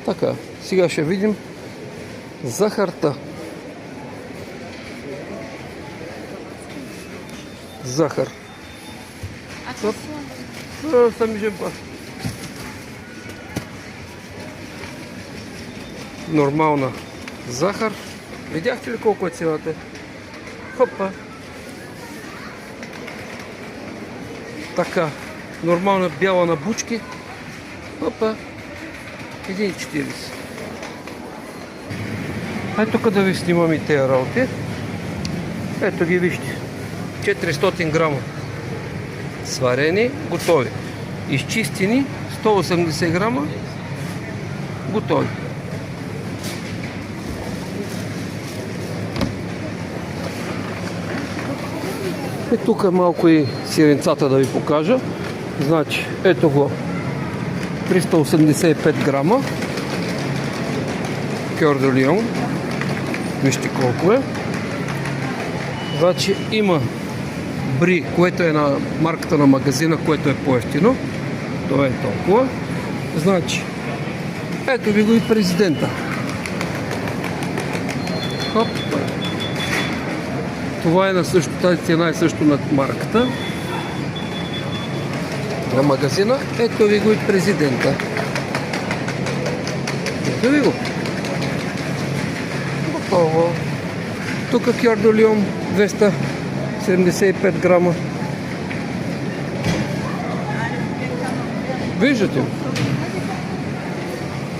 Така, сега ще видим захарта. Захар. Сами жемпа. Нормална захар. Видяхте ли колко е цената? Хопа. Така, нормална бяла на бучки. Хопа. 1,40. Ето тук да ви снимам и тези работи. Ето ги вижте. 400 грама. Сварени, готови. Изчистени 180 грама. Готови. И тук малко и сиренцата да ви покажа. Значи, ето го 385 грама Кьор де Лион. Вижте колко е. Значи има Бри, което е на марката на магазина, което е по-ефтино. Това е толкова. Значи, ето ви го и президента. Хоп. Това е на също, тази цена е също на марката на магазина. Ето ви го и президента. Ето ви го. Готово. Тук Кьор де Лион 275 грама. Виждате?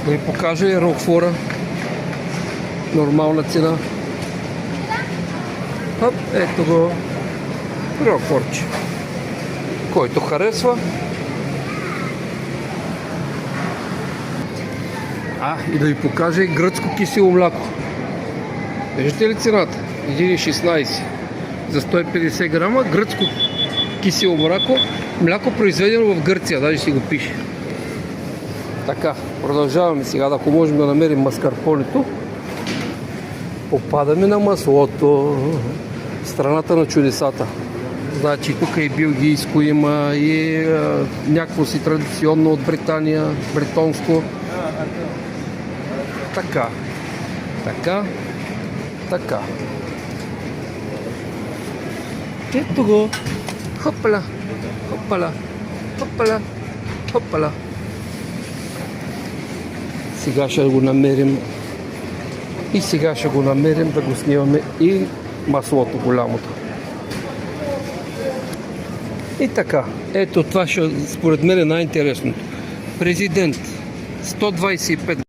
Да ви покажа и Рокфора. Нормална цена. Хоп, ето го. Рокфорче. Който харесва. И да ви покажа и гръцко кисело мляко. Виждате ли цената? 1,16 за 150 грама гръцко кисело мляко, произведено в Гърция, даже си го пише. Така, продължаваме сега, ако можем да намерим маскарпонето. Попадаме на маслото, страната на чудесата. Значи тук и белгийско има, и някакво си традиционно от Британия, бретонско. Така, така. Ето го. Хопала, хопала, хопала, хопала. Сега ще го намерим. И сега ще го намерим да го снимаме и маслото голямото. И така, ето това ще, според мен е най-интересното. Президент 125